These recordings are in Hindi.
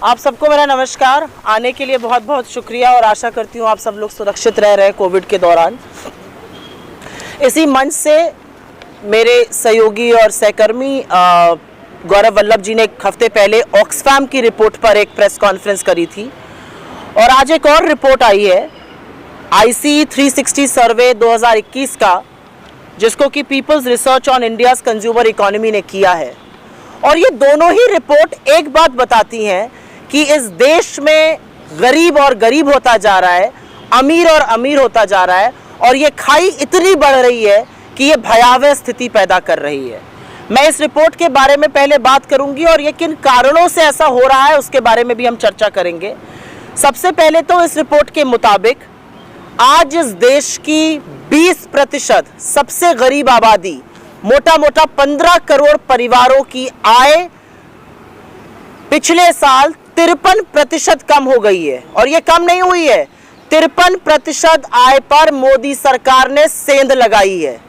आप सबको मेरा नमस्कार। आने के लिए बहुत बहुत शुक्रिया और आशा करती हूँ आप सब लोग सुरक्षित रह रहे हैं कोविड के दौरान। इसी मंच से मेरे सहयोगी और सहकर्मी गौरव वल्लभ जी ने एक हफ्ते पहले ऑक्सफैम की रिपोर्ट पर एक प्रेस कॉन्फ्रेंस करी थी और आज एक और रिपोर्ट आई है IC 360 सर्वे 2021 का, जिसको कि people's research on India's consumer economy ने किया है। और ये दोनों ही रिपोर्ट एक बात बताती हैं कि इस देश में गरीब और गरीब होता जा रहा है, अमीर और अमीर होता जा रहा है और ये खाई इतनी बढ़ रही है कि ये भयावह स्थिति पैदा कर रही है। मैं इस रिपोर्ट के बारे में पहले बात करूंगी और ये किन कारणों से ऐसा हो रहा है उसके बारे में भी हम चर्चा करेंगे। सबसे पहले तो इस रिपोर्ट के मुताबिक आज इस देश की 20% सबसे गरीब आबादी, मोटा मोटा 15 करोड़ परिवारों की आय पिछले साल 53% कम हो गई है। और ये कम नहीं हुई है, 53% आय पर मोदी सरकार ने सेंध लगाई है।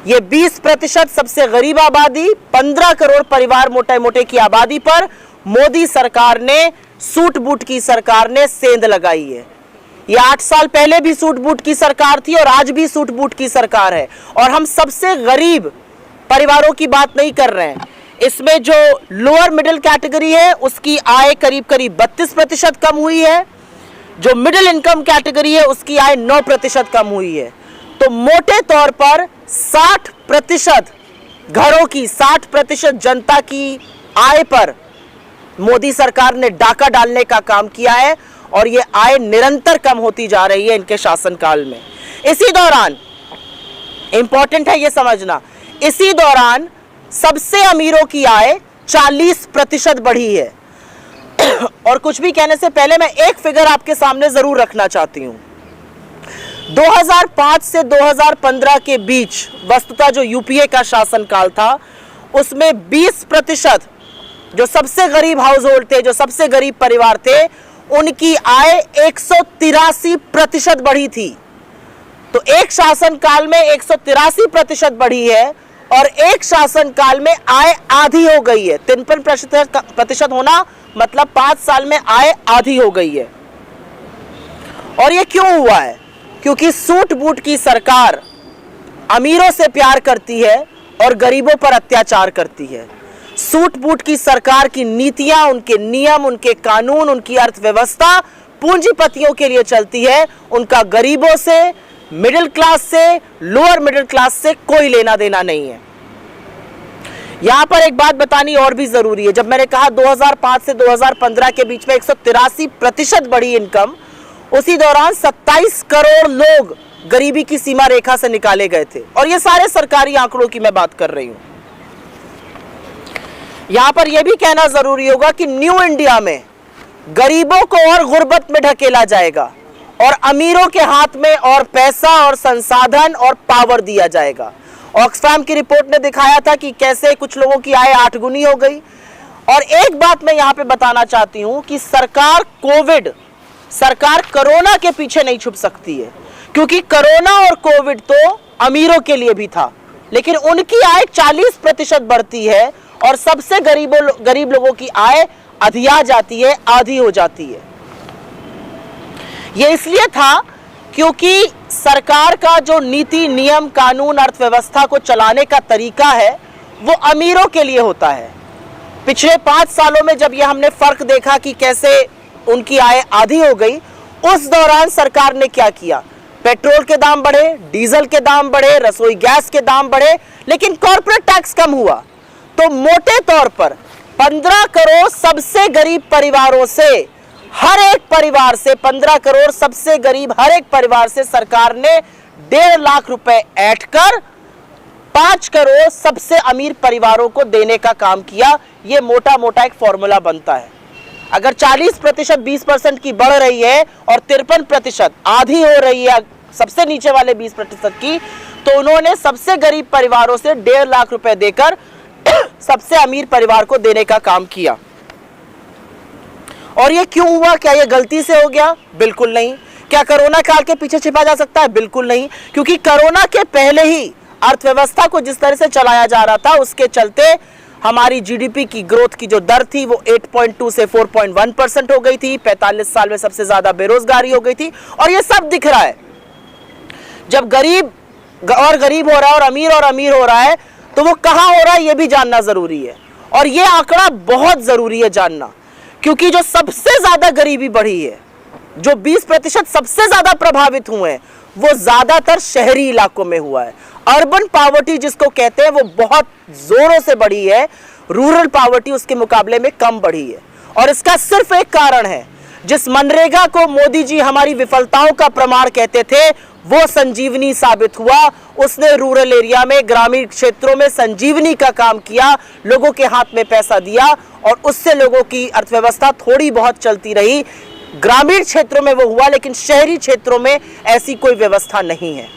ये 20% सबसे गरीब आबादी, 15 करोड़ परिवार मोटे मोटे की आबादी पर मोदी सरकार ने, सूट बूट की सरकार ने सेंध लगाई है। ये 8 साल पहले भी सूट बूट की सरकार थी और आज भी सूट बूट की सरकार है। और हम सबसे गरीब परिवारों की बात नहीं कर रहे हैं, इसमें जो लोअर मिडिल कैटेगरी है उसकी आय करीब करीब 32% कम हुई है, जो मिडिल इनकम कैटेगरी है उसकी आय 9% कम हुई है। तो मोटे तौर पर 60% घरों की, 60% जनता की आय पर मोदी सरकार ने डाका डालने का काम किया है और ये आय निरंतर कम होती जा रही है इनके शासनकाल में। इसी दौरान इंपॉर्टेंट है ये समझना, इसी दौरान सबसे अमीरों की आय 40% बढ़ी है। और कुछ भी कहने से पहले मैं एक फिगर आपके सामने जरूर रखना चाहती हूं। 2005 से 2015 के बीच वस्तुतः जो यूपीए का शासनकाल था उसमें 20% जो सबसे गरीब हाउस होल्ड थे, जो सबसे गरीब परिवार थे, उनकी आय 183% बढ़ी थी। तो एक शासनकाल में 183% बढ़ी है और एक शासनकाल में आय आधी हो गई है। 53% होना मतलब 5 साल में आय आधी हो गई है। और ये क्यों हुआ है? क्योंकि सूट बूट की सरकार अमीरों से प्यार करती है और गरीबों पर अत्याचार करती है। सूट बूट की सरकार की नीतियां, उनके नियम, उनके कानून, उनकी अर्थव्यवस्था पूंजीपतियों के लिए चलती है, उनका गरीबों से, मिडिल क्लास से, लोअर मिडिल क्लास से कोई लेना देना नहीं है। यहां पर एक बात बतानी और भी जरूरी है। जब मैंने कहा 2005 से 2015 के बीच में 183% बढ़ी इनकम, उसी दौरान 27 करोड़ लोग गरीबी की सीमा रेखा से निकाले गए थे। और ये सारे सरकारी आंकड़ों की मैं बात कर रही हूं। यहां पर यह भी कहना जरूरी होगा कि न्यू इंडिया में गरीबों को और गुर्बत में ढकेला जाएगा और अमीरों के हाथ में और पैसा और संसाधन और पावर दिया जाएगा। ऑक्सफैम की रिपोर्ट ने दिखाया था कि कैसे कुछ लोगों की आय 8 गुनी हो गई। और एक बात मैं यहां पे बताना चाहती हूं कि सरकार कोरोना के पीछे नहीं छुप सकती है, क्योंकि कोरोना और कोविड तो अमीरों के लिए भी था, लेकिन उनकी आय 40% बढ़ती है और सबसे गरीब लोगों की आय अधिया जाती है, आधी हो जाती है। यह इसलिए था क्योंकि सरकार का जो नीति, नियम, कानून, अर्थव्यवस्था को चलाने का तरीका है वो अमीरों के लिए होता है। पिछले 5 सालों में जब ये हमने फर्क देखा कि कैसे उनकी आय आधी हो गई, उस दौरान सरकार ने क्या किया? पेट्रोल के दाम बढ़े, डीजल के दाम बढ़े, रसोई गैस के दाम बढ़े, लेकिन कॉर्पोरेट टैक्स कम हुआ। तो मोटे तौर पर 15 करोड़ सबसे गरीब परिवारों से, हर एक परिवार से, 15 करोड़ सबसे गरीब हर एक परिवार से सरकार ने 1.5 लाख रुपए ऐड कर 5 करोड़ सबसे अमीर परिवारों को देने का काम किया। यह मोटा मोटा एक फॉर्मूला बनता है। अगर 40% 20% की बढ़ रही है और 53% आधी हो रही है सबसे नीचे वाले 20% की, तो उन्होंने सबसे गरीब परिवारों से 1.5 लाख रुपए देकर सबसे अमीर परिवार को देने का काम किया। और ये क्यों हुआ? क्या ये गलती से हो गया? बिल्कुल नहीं। क्या कोरोना काल के पीछे छिपा जा सकता है? बिल्कुल नहीं, क्योंकि कोरोना के पहले ही अर्थव्यवस्था को जिस तरह से चलाया जा रहा था उसके चलते हमारी जीडीपी की ग्रोथ की जो दर थी वो 8.2 से 4.1% हो गई थी। 45 साल में सबसे ज्यादा बेरोजगारी हो गई थी। और ये सब दिख रहा है। जब गरीब और गरीब हो रहा है और अमीर हो रहा है, तो वो कहां हो रहा है ये भी जानना जरूरी है। और ये आंकड़ा बहुत जरूरी है जानना, क्योंकि जो सबसे ज्यादा गरीबी बढ़ी है, जो 20% सबसे ज्यादा प्रभावित हुए हैं, वो ज्यादातर शहरी इलाकों में हुआ है। अर्बन पावर्टी जिसको कहते हैं वो बहुत जोरों से बढ़ी है, रूरल पावर्टी उसके मुकाबले में कम बढ़ी है। और इसका सिर्फ एक कारण है, जिस मनरेगा को मोदी जी हमारी विफलताओं का प्रमाण कहते थे, वो संजीवनी साबित हुआ। उसने रूरल एरिया में, ग्रामीण क्षेत्रों में संजीवनी का काम किया, लोगों के हाथ में पैसा दिया और उससे लोगों की अर्थव्यवस्था थोड़ी बहुत चलती रही। ग्रामीण क्षेत्रों में वो हुआ, लेकिन शहरी क्षेत्रों में ऐसी कोई व्यवस्था नहीं है।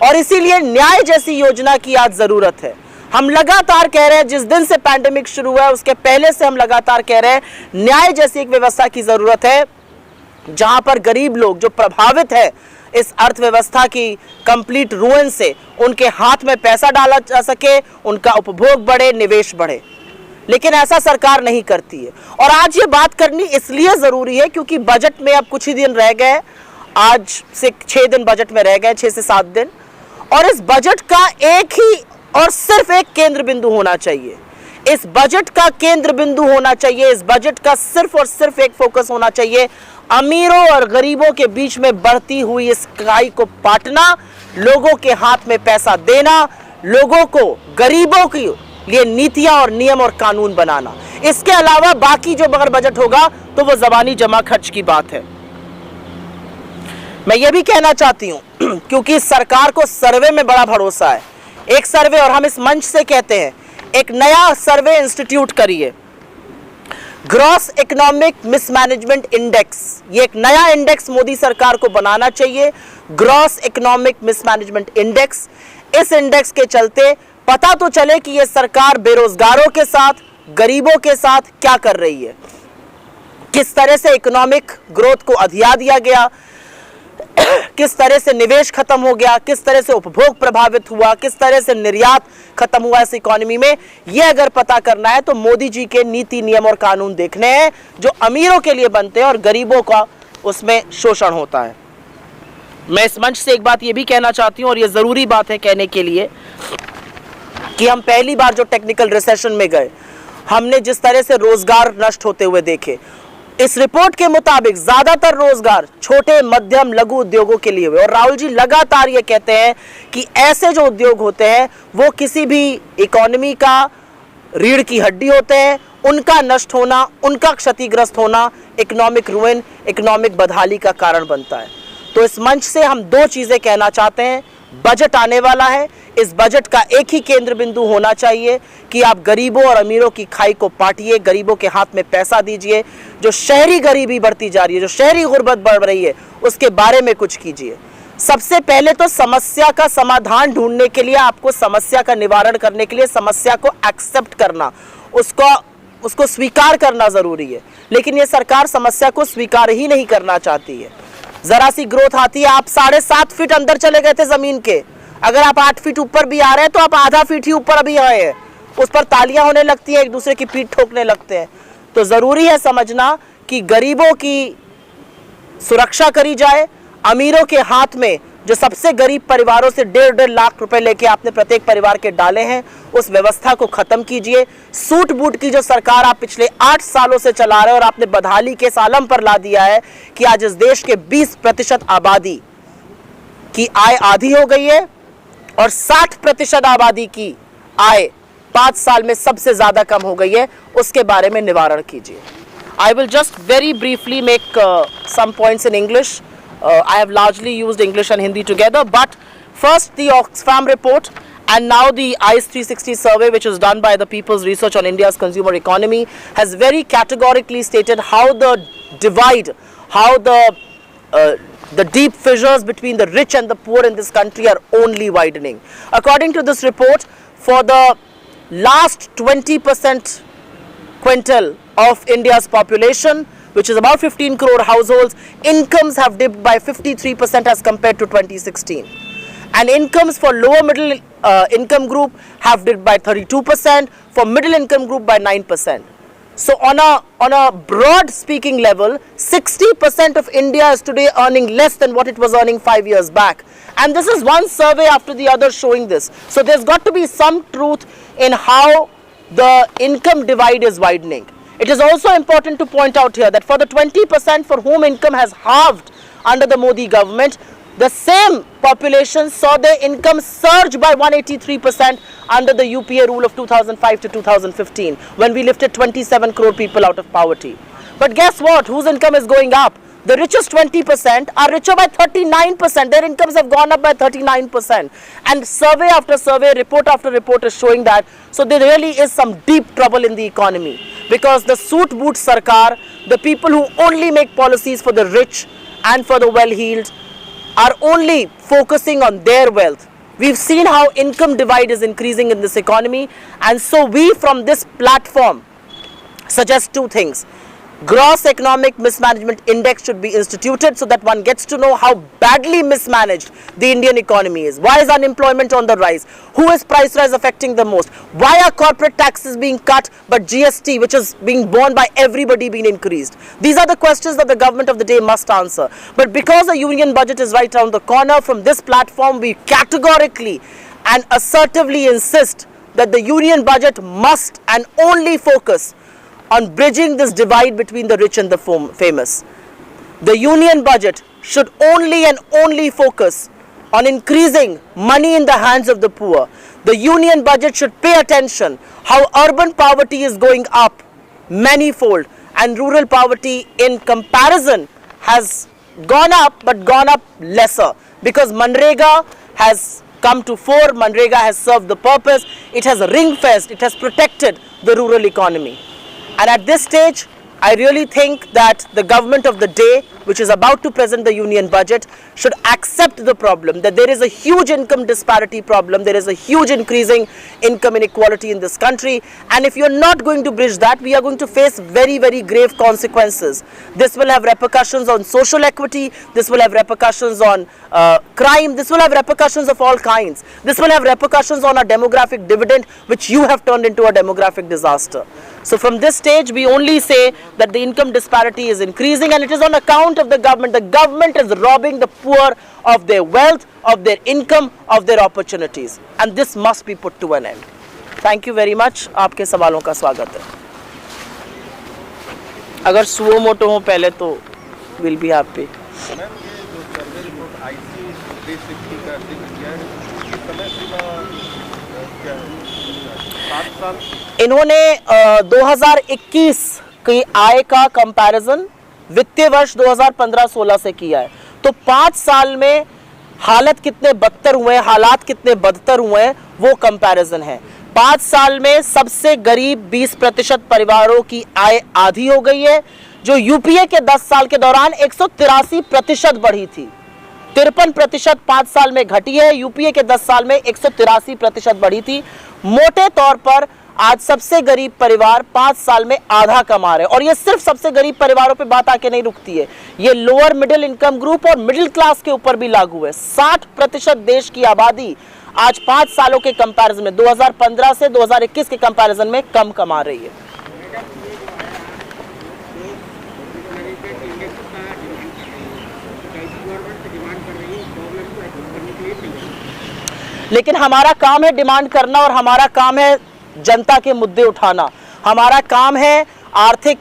और इसीलिए न्याय जैसी योजना की आज जरूरत है। हम लगातार कह रहे हैं, जिस दिन से पैंडेमिक शुरू हुआ है उसके पहले से हम लगातार कह रहे हैं, न्याय जैसी एक व्यवस्था की जरूरत है, जहां पर गरीब लोग जो प्रभावित है इस अर्थव्यवस्था की कंप्लीट रुइन से, उनके हाथ में पैसा डाला जा सके, उनका उपभोग बढ़े, निवेश बढ़े। लेकिन ऐसा सरकार नहीं करती है। और आज ये बात करनी इसलिए जरूरी है क्योंकि बजट में अब कुछ ही दिन रह गए, आज से 6 दिन बजट में रह गए, 6 से 7 दिन। और इस बजट का एक ही और सिर्फ एक केंद्र बिंदु होना चाहिए। इस बजट का केंद्र बिंदु होना चाहिए, इस बजट का सिर्फ और सिर्फ एक फोकस होना चाहिए, अमीरों और गरीबों के बीच में बढ़ती हुई इस खाई को पाटना, लोगों के हाथ में पैसा देना, लोगों को, गरीबों के लिए नीतियां और नियम और कानून बनाना। इसके अलावा बाकी जो अगर बजट होगा तो वो जबानी जमा खर्च की बात है। मैं ये भी कहना चाहती हूं, क्योंकि सरकार को सर्वे में बड़ा भरोसा है, एक सर्वे, और हम इस मंच से कहते हैं, एक नया सर्वे इंस्टीट्यूट करिए, ग्रॉस इकोनॉमिक मिसमैनेजमेंट इंडेक्स। ये एक नया इंडेक्स मोदी सरकार को बनाना चाहिए, ग्रॉस इकोनॉमिक मिसमैनेजमेंट इंडेक्स। इस इंडेक्स के चलते पता तो चले कि ये सरकार बेरोजगारों के साथ, गरीबों के साथ क्या कर रही है, किस तरह से इकोनॉमिक ग्रोथ को अधिया दिया गया, किस तरह से निवेश खत्म हो गया, किस तरह से उपभोग प्रभावित हुआ, किस तरह से निर्यात खत्म हुआ इस इकोनॉमी में। यह अगर पता करना है तो मोदी जी के नीति, नियम और कानून देखने हैं, जो अमीरों के लिए बनते हैं और गरीबों का उसमें शोषण होता है। मैं इस मंच से एक बात यह भी कहना चाहती हूं, और यह जरूरी बात है कहने के लिए, कि हम पहली बार जो टेक्निकल रिसेशन में गए, हमने जिस तरह से रोजगार नष्ट होते हुए देखे, इस रिपोर्ट के मुताबिक ज्यादातर रोजगार छोटे, मध्यम, लघु उद्योगों के लिए हुए। और राहुल जी लगातार ये कहते हैं कि ऐसे जो उद्योग होते हैं वो किसी भी इकोनॉमी का रीढ़ की हड्डी होते हैं, उनका नष्ट होना, उनका क्षतिग्रस्त होना इकोनॉमिक रुइन, इकोनॉमिक बदहाली का कारण बनता है। तो इस मंच से हम 2 चीजें कहना चाहते हैं। बजट आने वाला है, इस बजट का एक ही केंद्र बिंदु होना चाहिए कि आप गरीबों और अमीरों की खाई को पाटिए, गरीबों के हाथ में पैसा दीजिए। जो शहरी गरीबी बढ़ती जा रही है, जो शहरी गुर्बत बढ़ रही है, उसके बारे में कुछ कीजिए। सबसे पहले तो समस्या का समाधान ढूंढने के लिए, आपको समस्या का निवारण करने के लिए समस्या को एक्सेप्ट करना, उसको स्वीकार करना जरूरी है। लेकिन ये सरकार समस्या को स्वीकार ही नहीं करना चाहती है। जरा सी ग्रोथ आती है, आप 7.5 फीट अंदर चले गए थे जमीन के, अगर आप 8 फीट ऊपर भी आ रहे हैं तो आप आधा फीट ही ऊपर अभी आए हैं, उस पर तालियां होने लगती हैं, एक दूसरे की पीठ ठोकने लगते हैं। तो जरूरी है समझना कि गरीबों की सुरक्षा करी जाए। अमीरों के हाथ में, जो सबसे गरीब परिवारों से 1.5 लाख रुपए लेके आपने प्रत्येक परिवार के डाले हैं, उस व्यवस्था को खत्म कीजिए। सूट बूट की जो सरकार आप पिछले 8 सालों से चला रहे हैं, और आपने बदहाली के सालम पर ला दिया है कि आज इस देश के 20% आबादी की आय आधी हो गई है और 60% आबादी की आय 5 साल में सबसे ज्यादा कम हो गई है, उसके बारे में निवारण कीजिए। I will just very briefly make some points in English. I have largely used English and Hindi together, but first the Oxfam report and now the ICE 360 survey, which is done by the People's Research on India's consumer economy, has very categorically stated how the divide, how the deep fissures between the rich and the poor in this country are only widening. According to this report, for the last 20% quintile of India's population, which is about 15 crore households, incomes have dipped by 53% as compared to 2016. and incomes for lower middle income group have dipped by 32%, for middle income group by 9%. So on a broad speaking level, 60% of India is today earning less than what it was earning 5 years back. And this is one survey after the other showing this. So there's got to be some truth in how the income divide is widening. It is also important to point out here that for the 20% for whom income has halved under the Modi government, the same population saw their income surge by 183% under the UPA rule of 2005 to 2015, when we lifted 27 crore people out of poverty. But guess what? Whose income is going up? The richest 20% are richer by 39%. Their incomes have gone up by 39%. And survey after survey, report after report is showing that. So there really is some deep trouble in the economy. Because the suit boot sarkar, the people who only make policies for the rich and for the well-heeled, are only focusing on their wealth. We've seen how income divide is increasing in this economy, and so we from this platform suggest two things. Gross Economic Mismanagement Index should be instituted so that one gets to know how badly mismanaged the Indian economy is. Why is unemployment on the rise? Who is price rise affecting the most? Why are corporate taxes being cut but GST, which is being borne by everybody, being increased? These are the questions that the government of the day must answer. But because the union budget is right around the corner, from this platform we categorically and assertively insist that the union budget must and only focus on bridging this divide between the rich and the famous. The union budget should only and only focus on increasing money in the hands of the poor. The union budget should pay attention how urban poverty is going up manifold and rural poverty in comparison has gone up, but gone up lesser, because Manrega has come to fore. Manrega has served the purpose. It has ring-fenced, it has protected the rural economy. And at this stage, I really think that the government of the day, which is about to present the union budget, should accept the problem that there is a huge income disparity problem, there is a huge increasing income inequality in this country, and if you're not going to bridge that, we are going to face very, very grave consequences. This will have repercussions on social equity, this will have repercussions on crime, this will have repercussions of all kinds. This will have repercussions on our demographic dividend, which you have turned into a demographic disaster. So from this stage, we only say that the income disparity is increasing, and it is on account of the government. The government is robbing the poor of their wealth, of their income, of their opportunities. And this must be put to an end. Thank you very much. आपके सवालों का स्वागत है. अगर सुओ मोटो हो पहले तो विल बी हैप्पी. इन्होंने 2021 की आय का कंपैरिजन वित्तीय वर्ष 2015-16 से किया है. तो 5 साल में हालत कितने बदतर हुए हैं, हालात कितने बदतर हुए हैं, वो कंपैरिजन है. 5 साल में सबसे गरीब 20% परिवारों की आय आधी हो गई है, जो यूपीए के 10 साल के दौरान 183% बढ़ी थी. 53% 5 साल में घटी है. यूपीए के 10 साल में 183% बढ़ी थी. मोटे तौर पर आज सबसे गरीब परिवार 5 साल में आधा कमा रहे हैं. और ये सिर्फ सबसे गरीब परिवारों पे बात आके नहीं रुकती है, ये लोअर मिडिल इनकम ग्रुप और मिडिल क्लास के ऊपर भी लागू है. 60% देश की आबादी आज 5 सालों के कंपैरिजन में 2015 से 2021 के कंपैरिजन में कम कमा रही है. लेकिन हमारा काम है डिमांड करना, और हमारा काम है जनता के मुद्दे उठाना. हमारा काम है आर्थिक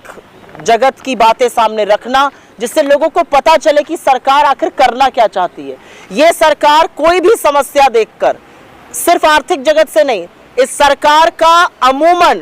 जगत की बातें सामने रखना, जिससे लोगों को पता चले कि सरकार आखिर करना क्या चाहती है. ये सरकार कोई भी समस्या देखकर, सिर्फ आर्थिक जगत से नहीं, इस सरकार का अमूमन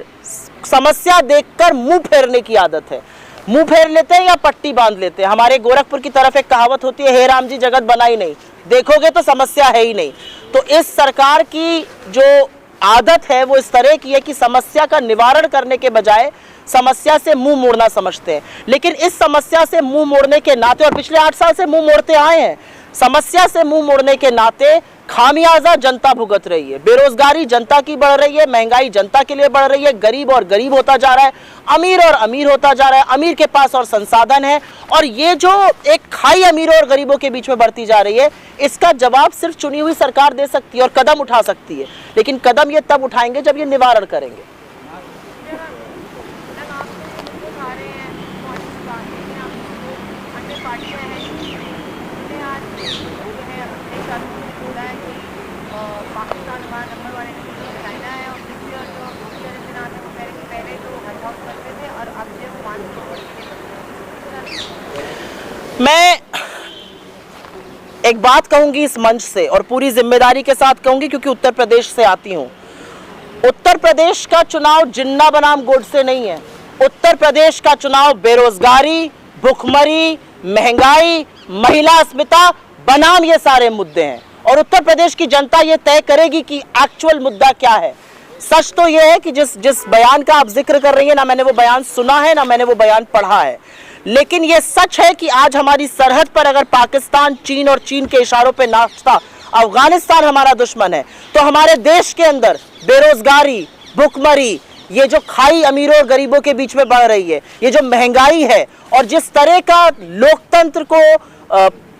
समस्या देखकर मुंह फेरने की आदत है. मुंह फेर लेते हैं या पट्टी बांध लेते हैं. हमारे गोरखपुर की तरफ एक कहावत होती है, हे राम जी जगत बनाई नहीं, देखोगे तो समस्या है ही नहीं. तो इस सरकार की जो आदत है वो इस तरह की है कि समस्या का निवारण करने के बजाय समस्या से मुंह मोड़ना समझते हैं. लेकिन इस समस्या से मुंह मोड़ने के नाते, और पिछले 8 साल से मुंह मोड़ते आए हैं, समस्या से मुंह मोड़ने के नाते खामियाजा जनता भुगत रही है। बेरोजगारी जनता की बढ़ रही है, महंगाई जनता के लिए बढ़ रही है, गरीब और गरीब होता जा रहा है, अमीर और अमीर होता जा रहा है, अमीर के पास और संसाधन है, और ये जो एक खाई अमीरों और गरीबों के बीच में बढ़ती जा रही है, इसका जवाब सिर्फ चुनी हुई सरकार दे सकती है और कदम उठा सकती है। लेकिन कदम ये तब उठाएंगे जब ये निवारण करेंगे। मैं एक बात कहूंगी इस मंच से और पूरी जिम्मेदारी के साथ कहूंगी, क्योंकि उत्तर प्रदेश से आती हूं। उत्तर प्रदेश का चुनाव जिन्ना बनाम गोडसे नहीं है। उत्तर प्रदेश का चुनाव बेरोजगारी, भुखमरी, महंगाई, महिला अस्मिता बनाम ये सारे मुद्दे हैं, और उत्तर प्रदेश की जनता ये तय करेगी कि एक्चुअल मुद्दा क्या है। सच तो ये है कि जिस बयान का आप जिक्र कर रही है, ना मैंने वो बयान सुना है, ना मैंने वो बयान पढ़ा है, लेकिन ये सच है कि आज हमारी सरहद पर अगर पाकिस्तान, चीन और चीन के इशारों पे नाचता अफगानिस्तान हमारा दुश्मन है, तो हमारे देश के अंदर बेरोजगारी, भुखमरी, ये जो खाई अमीरों और गरीबों के बीच में बढ़ रही है, ये जो महंगाई है, और जिस तरह का लोकतंत्र को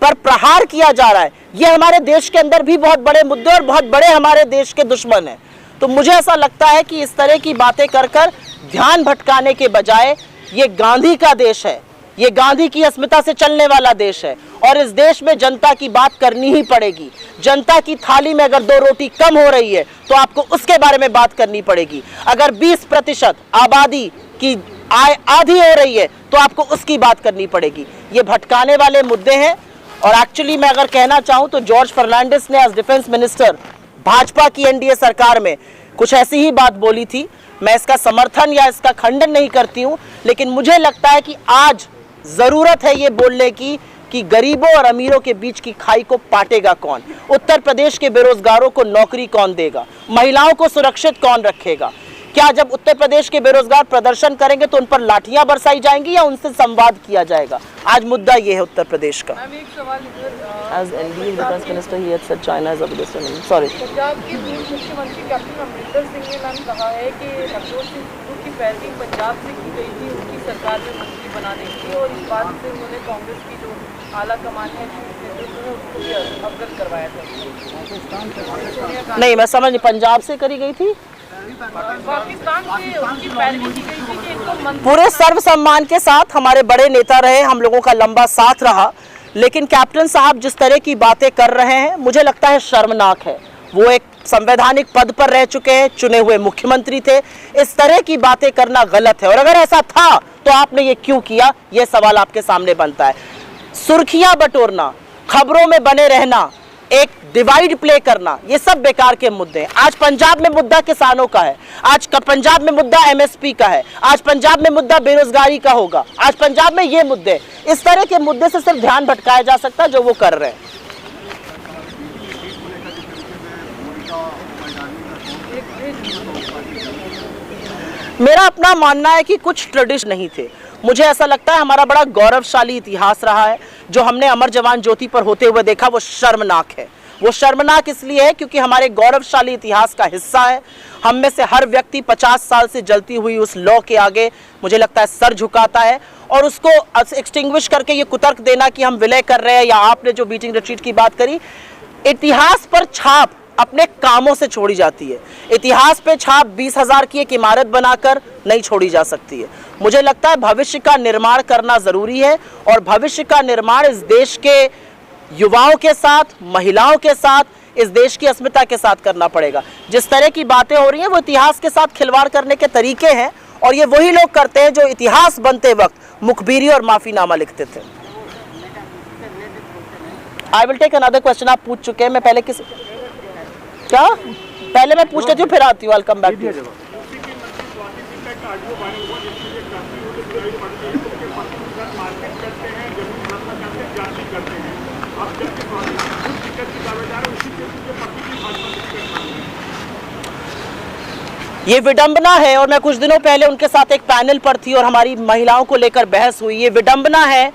पर प्रहार किया जा रहा है, ये हमारे देश के अंदर भी बहुत बड़े मुद्दे और बहुत बड़े हमारे देश के दुश्मन हैं। तो मुझे ऐसा लगता है कि इस तरह की बातें कर कर ध्यान भटकाने के बजाय, ये गांधी का देश है, ये गांधी की अस्मिता से चलने वाला देश है, और इस देश में जनता की बात करनी ही पड़ेगी। जनता की थाली में अगर 2 रोटी कम हो रही है तो आपको उसके बारे में बात करनी पड़ेगी। अगर 20% आबादी की आय आधी हो रही है तो आपको उसकी बात करनी पड़ेगी। ये भटकाने वाले मुद्दे हैं, और एक्चुअली मैं अगर कहना चाहूं तो जॉर्ज फर्नांडिस ने एज डिफेंस मिनिस्टर भाजपा की एनडीए सरकार में कुछ ऐसी ही बात बोली थी। मैं इसका समर्थन या इसका खंडन नहीं करती हूं, लेकिन मुझे लगता है कि आज जरूरत है ये बोलने की कि गरीबों और अमीरों के बीच की खाई को पाटेगा कौन, उत्तर प्रदेश के बेरोजगारों को नौकरी कौन देगा, महिलाओं को सुरक्षित कौन रखेगा। क्या जब उत्तर प्रदेश के बेरोजगार प्रदर्शन करेंगे तो उन पर लाठियां बरसाई जाएंगी या उनसे संवाद किया जाएगा? आज मुद्दा ये है उत्तर प्रदेश का। As NDA defense minister, he had said China is a biggest enemy. Sorry. Punjab के पूर्व मुख्यमंत्री कैप्टन अमरिंदर सिंह ने मैम कहा है कि नवजोत सिंह सिद्धू की पैरवी पंजाब से की गई थी, उसकी सरकार में मंत्री बनाने की, और इस बात से उन्होंने कांग्रेस की जो आला कमान है नेतृत्व में उसको भी अवगत करवाया था। नहीं, मैं समझ नहीं, पंजाब से करी गई थी, पाकिस्तान से उसकी पैरवी की गई थी कि इनको पूरे सर्व सम्मान के साथ हमारे बड़े नेता रहे, हम लोगों का लंबा साथ रहा, लेकिन कैप्टन साहब जिस तरह की बातें कर रहे हैं मुझे लगता है शर्मनाक है। वो एक संवैधानिक पद पर रह चुके हैं, चुने हुए मुख्यमंत्री थे, इस तरह की बातें करना गलत है, और अगर ऐसा था तो आपने ये क्यों किया, ये सवाल आपके सामने बनता है। सुर्खियां बटोरना, खबरों में बने रहना, एक डिवाइड प्ले करना, ये सब बेकार के मुद्दे हैं। आज पंजाब में मुद्दा किसानों का है, आज पंजाब में मुद्दा एमएसपी का है, आज पंजाब में मुद्दा बेरोजगारी का होगा, आज पंजाब में ये मुद्दे, इस तरह के मुद्दे से सिर्फ ध्यान भटकाया जा सकता है जो वो कर रहे हैं। मेरा अपना मानना है कि कुछ ट्रेडिशन नहीं थे। मुझे ऐसा लगता है हमारा बड़ा गौरवशाली इतिहास रहा है, जो हमने अमर जवान ज्योति पर होते हुए देखा वो शर्मनाक है। वो शर्मनाक इसलिए है क्योंकि हमारे गौरवशाली इतिहास का हिस्सा है। हम में से हर व्यक्ति 50 साल से जलती हुई उस लॉ के आगे मुझे लगता है सर झुकाता है, और उसको एक्सटिंग्विश करके ये कुतर्क देना कि हम विलय कर रहे हैं, या आपने जो बीटिंग रिट्रीट की बात करी, इतिहास पर छाप अपने कामों से छोड़ी जाती है। इतिहास पे छाप 20,000 की एक इमारत बनाकर नहीं छोड़ी जा सकती है। मुझे लगता है भविष्य का निर्माण करना जरूरी है, और भविष्य का निर्माण इस देश के युवाओं के साथ, महिलाओं के साथ, इस देश की अस्मिता के साथ करना पड़ेगा। जिस तरह की बातें हो रही हैं वो इतिहास के साथ खिलवाड़ करने के तरीके हैं, और ये वही लोग करते हैं जो इतिहास बनते वक्त मुखबिरी और माफीनामा लिखते थे। I will take another question. आप पूछ चुके हैं, मैं पहले किस क्या पहले मैं पूछ लेती हूँ फिर आती हूँ। I will come back to you. ये विडंबना है, और मैं कुछ दिनों पहले उनके साथ एक पैनल पर थी और हमारी महिलाओं को लेकर बहस हुई। ये विडंबना है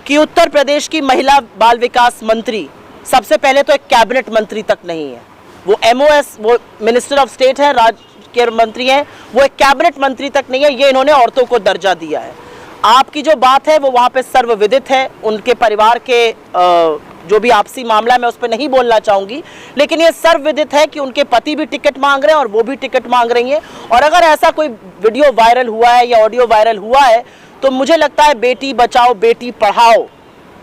कि उत्तर प्रदेश की महिला बाल विकास मंत्री सबसे पहले तो एक कैबिनेट मंत्री तक नहीं है, वो MOS, वो मिनिस्टर ऑफ स्टेट है, राज्य के मंत्री हैं, वो एक कैबिनेट मंत्री तक नहीं है। ये इन्होंने औरतों को दर्जा दिया है। आपकी जो बात है वो वहाँ पे सर्वविदित है, उनके परिवार के जो भी आपसी मामला है मैं उस पर नहीं बोलना चाहूँगी, लेकिन ये सर्वविदित है कि उनके पति भी टिकट मांग रहे हैं और वो भी टिकट मांग रही हैं। और अगर ऐसा कोई वीडियो वायरल हुआ है या ऑडियो वायरल हुआ है तो मुझे लगता है बेटी बचाओ बेटी पढ़ाओ,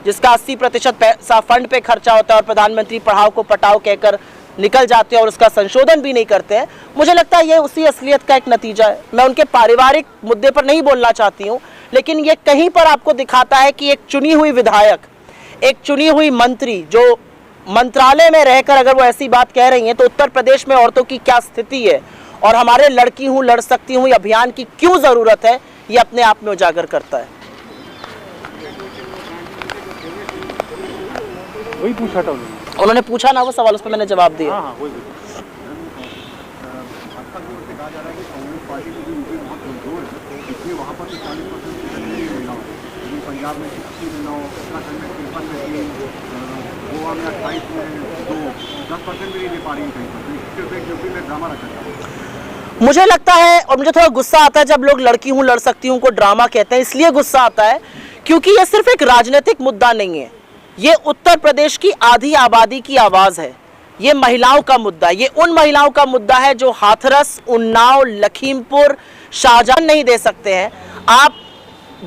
जिसका 80% पैसा फंड पे खर्चा होता है और प्रधानमंत्री पढ़ाओ को पटाओ कहकर निकल जाते हैं और उसका संशोधन भी नहीं करते हैं, मुझे लगता है ये उसी असलियत का एक नतीजा है। मैं उनके पारिवारिक मुद्दे पर नहीं बोलना चाहती हूँ, लेकिन ये कहीं पर आपको दिखाता है कि एक चुनी हुई विधायक, एक चुनी हुई मंत्री जो मंत्रालय में रहकर अगर वो ऐसी बात कह रही हैं तो उत्तर प्रदेश में औरतों की क्या स्थिति है और हमारे लड़की हूँ लड़ सकती हूँ अभियान की क्यों ज़रूरत है, ये अपने आप में उजागर करता है। वही पूछा था उन्होंने पूछा ना वो सवाल, उस पर मैंने जवाब दिया। हाँ, वही पंजाब में 69, उत्तराखंड में 53 में, गोवा में 28 में 2, 10% भी नहीं दे पा रही है कहीं पर, सिर्फ एक यूपी में ड्रामा रखा था। मुझे लगता है और मुझे थोड़ा गुस्सा आता है जब लोग लड़की हूँ लड़ सकती हूँ को ड्रामा कहते हैं, इसलिए गुस्सा आता है क्योंकि ये सिर्फ एक राजनीतिक मुद्दा नहीं है, ये उत्तर प्रदेश की आधी आबादी की आवाज़ है, ये महिलाओं का मुद्दा, ये उन महिलाओं का मुद्दा है जो हाथरस, उन्नाव, लखीमपुर, शाहजहां नहीं दे सकते हैं। आप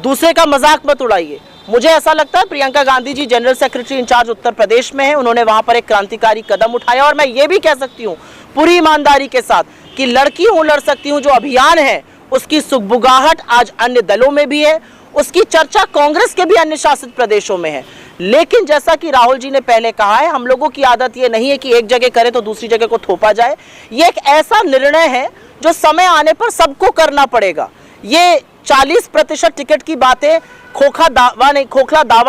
दूसरे का मजाक मत उड़ाइए। मुझे ऐसा लगता है Priyanka Gandhi ji general secretary in charge Uttar Pradesh में हैं, उन्होंने वहां पर एक क्रांतिकारी कदम उठाया और मैं ये भी कह सकती हूँ पूरी ईमानदारी के साथ कि लड़की हूँ लड़ सकती हूँ जो अभियान है उसकी सुगबुगाहट आज अन्य दलों में भी है, उसकी चर्चा कांग्रेस के भी अन्य शासित प्रदेशों में है। लेकिन जैसा कि राहुल जी ने पहले कहा है, हम लोगों की आदत ये नहीं है कि एक जगह करें तो दूसरी जगह को थोपा जाए। ये एक ऐसा निर्णय है जो समय आने पर सबको करना पड़ेगा। ये 40% टिकट की बातें खोखला दावा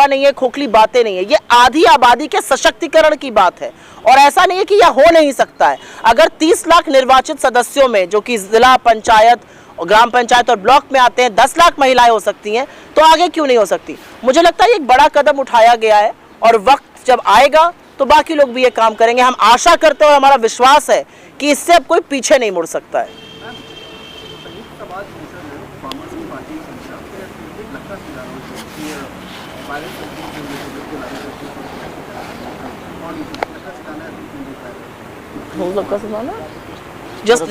नहीं है, खोखली बातें नहीं है, ये आधी आबादी के सशक्तिकरण की बात है और ऐसा नहीं है कि यह हो नहीं सकता है। अगर 30 लाख निर्वाचित सदस्यों में जो कि जिला पंचायत, ग्राम पंचायत और ब्लॉक में आते हैं 10 लाख महिलाएं हो सकती हैं, तो आगे क्यों नहीं हो सकती। मुझे लगता है एक बड़ा कदम उठाया गया है और वक्त जब आएगा तो बाकी लोग भी ये काम करेंगे। हम आशा करते हैं और हमारा विश्वास है कि इससे अब कोई पीछे नहीं मुड़ सकता है। Just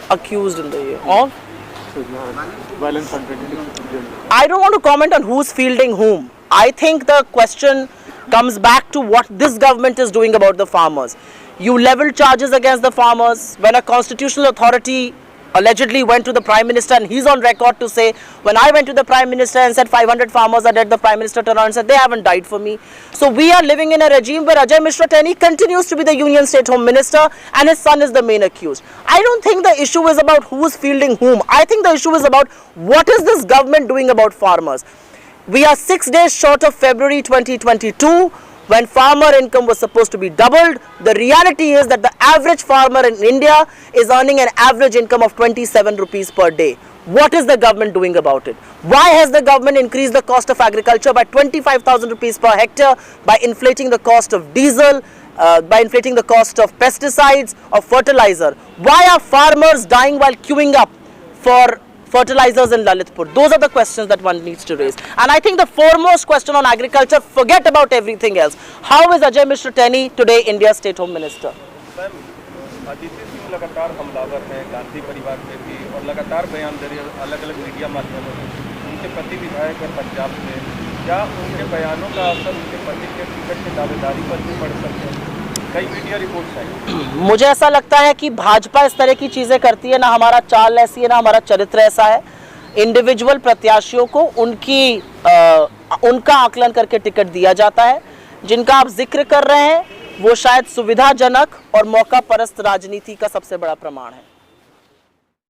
accused in the year of violence on I don't want to comment on who's fielding whom. I think the question comes back to what this government is doing about the farmers. You leveled charges against the farmers when a constitutional authority allegedly went to the Prime Minister, and he's on record to say, when I went to the Prime Minister and said 500 farmers are dead, the Prime Minister turned around and said they haven't died for me. So we are living in a regime where Ajay Mishra Teni continues to be the Union State Home Minister and his son is the main accused. I don't think the issue is about who's fielding whom. I think the issue is about what is this government doing about farmers. We are 6 days short of February 2022. When farmer income was supposed to be doubled. The reality is that the average farmer in India is earning an average income of 27 rupees per day. What is the government doing about it? Why has the government increased the cost of agriculture by 25,000 rupees per hectare, by inflating the cost of diesel, by inflating the cost of pesticides or fertilizer? Why are farmers dying while queuing up for fertilizers in Lalitpur? Those are the questions that one needs to raise. And I think the foremost question on agriculture, forget about everything else. How is Ajay Mishra Teni today India's State Home Minister? Aditi Singh लगातार हमलावर हैं गांधी परिवार पे भी और लगातार बयान दे रही है अलग अलग मीडिया माध्यमों से। उनके पति विधायक हैं पंजाब से, क्या उनके बयानों का असर उनके पति के टिकट की दावेदारी पर भी पड़ सकते हैं? कई मीडिया रिपोर्ट्स आई। मुझे ऐसा लगता है कि भाजपा इस तरह की चीज़ें करती है, ना हमारा चाल ऐसी है ना हमारा चरित्र ऐसा है। इंडिविजुअल प्रत्याशियों को उनका आकलन करके टिकट दिया जाता है। जिनका आप जिक्र कर रहे हैं वो शायद सुविधाजनक और मौका परस्त राजनीति का सबसे बड़ा प्रमाण है।